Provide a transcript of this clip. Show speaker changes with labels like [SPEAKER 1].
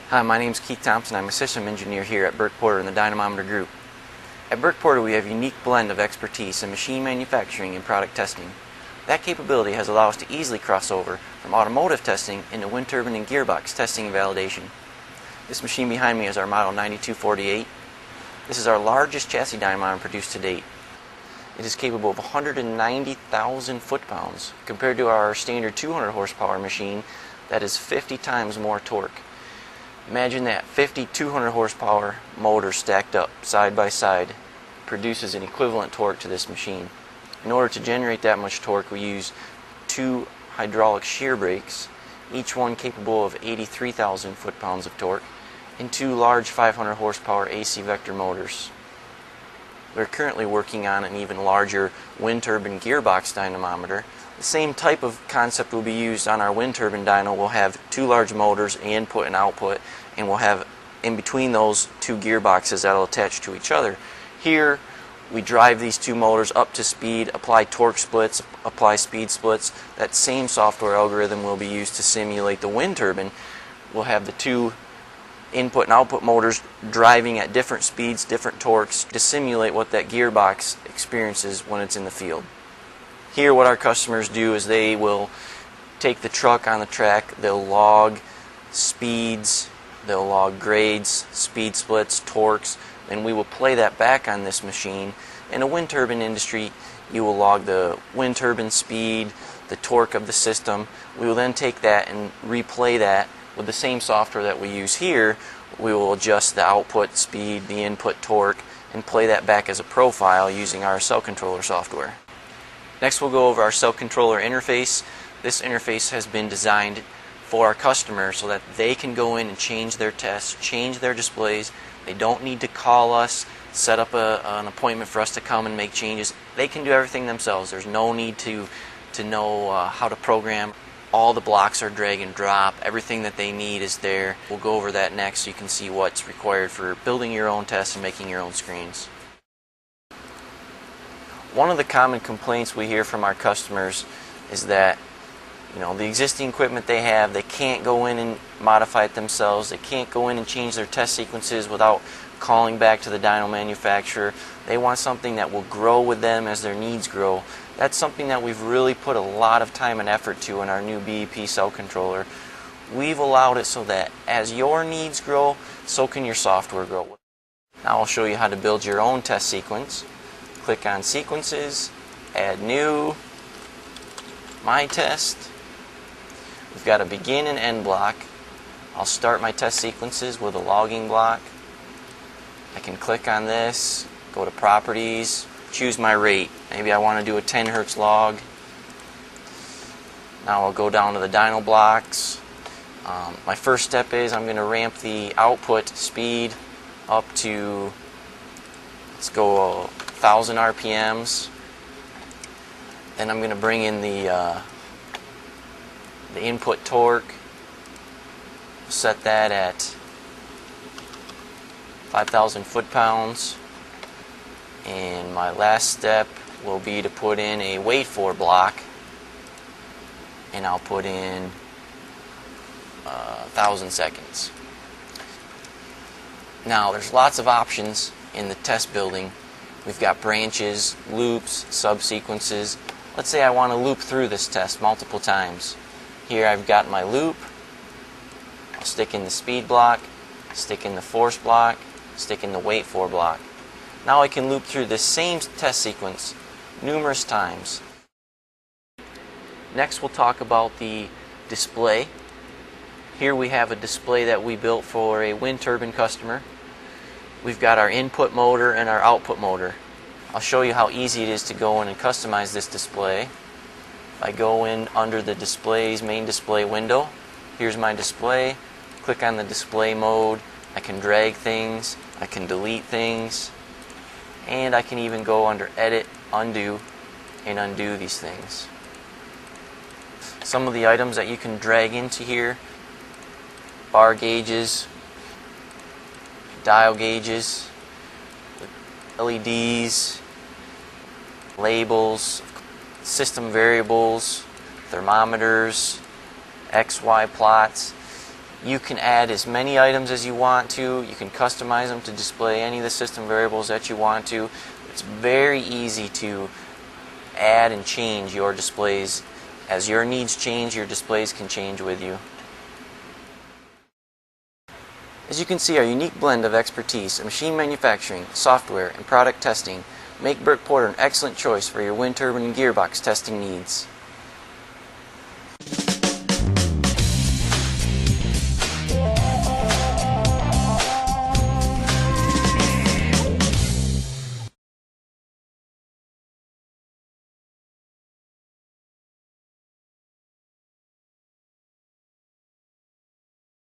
[SPEAKER 1] Hi, my name is Keith Thompson. I'm a system engineer here at Burke Porter in the Dynamometer group. At Burke Porter we have a unique blend of expertise in machine manufacturing and product testing. That capability has allowed us to easily cross over from automotive testing into wind turbine and gearbox testing and validation. This machine behind me is our model 9248. This is our largest chassis dynamometer produced to date. It is capable of 190,000 foot-pounds compared to our standard 200 horsepower machine that is 50 times more torque. Imagine that 50 200 horsepower motors stacked up side by side produces an equivalent torque to this machine. In order to generate that much torque, we use two hydraulic shear brakes, each one capable of 83,000 foot-pounds of torque, and two large 500 horsepower AC vector motors. We're currently working on an even larger wind turbine gearbox dynamometer. The same type of concept will be used on our wind turbine dyno. We'll have two large motors, input and output, and we'll have in between those two gearboxes that'll attach to each other. Here we drive these two motors up to speed, apply torque splits, apply speed splits. That same software algorithm will be used to simulate the wind turbine. We'll have the two input and output motors driving at different speeds, different torques to simulate what that gearbox experiences when it's in the field. Here what our customers do is they will take the truck on the track, they'll log speeds, they'll log grades, speed splits, torques, and we will play that back on this machine. In the wind turbine industry, you will log the wind turbine speed, the torque of the system. We will then take that and replay that with the same software that we use here. We will adjust the output speed, the input torque, and play that back as a profile using our cell controller software. Next we'll go over our cell controller interface. This interface has been designed for our customers so that they can go in and change their tests, change their displays. They don't need to call us, set up an appointment for us to come and make changes. They can do everything themselves. There's no need to know how to program. All the blocks are drag and drop. Everything that they need is there. We'll go over that next so you can see what's required for building your own tests and making your own screens. One of the common complaints we hear from our customers is that the existing equipment they have, they can't go in and modify it themselves. They can't go in and change their test sequences without calling back to the dyno manufacturer. They want something that will grow with them as their needs grow. That's something that we've really put a lot of time and effort to in our new BEP cell controller. We've allowed it so that as your needs grow, so can your software grow. Now I'll show you how to build your own test sequence. Click on Sequences, Add New, My Test. We've got a begin and end block. I'll start my test sequences with a logging block. I can click on this, go to Properties, choose my rate. Maybe I want to do a 10 Hertz log. Now I'll go down to the dyno blocks. My first step is I'm going to ramp the output speed up to, let's go 1,000 RPMs. Then I'm going to bring in the input torque. Set that at 5,000 foot-pounds. And my last step will be to put in a wait for block, and I'll put in 1,000 seconds. Now there's lots of options in the test building. We've got branches, loops, subsequences. Let's say I want to loop through this test multiple times. Here I've got my loop. I'll stick in the speed block, stick in the force block, stick in the wait for block. Now I can loop through this same test sequence numerous times. Next we'll talk about the display. Here we have a display that we built for a wind turbine customer. We've got our input motor and our output motor. I'll show you how easy it is to go in and customize this display. I go in under the display's main display window. Here's my display. Click on the display mode. I can drag things, I can delete things, and I can even go under edit, undo, and undo these things. Some of the items that you can drag into here: bar gauges, dial gauges, LEDs, labels, system variables, thermometers, XY plots. You can add as many items as you want to. You can customize them to display any of the system variables that you want to. It's very easy to add and change your displays. As your needs change, your displays can change with you. As you can see, our unique blend of expertise in machine manufacturing, software, and product testing make Burke Porter an excellent choice for your wind turbine and gearbox testing needs.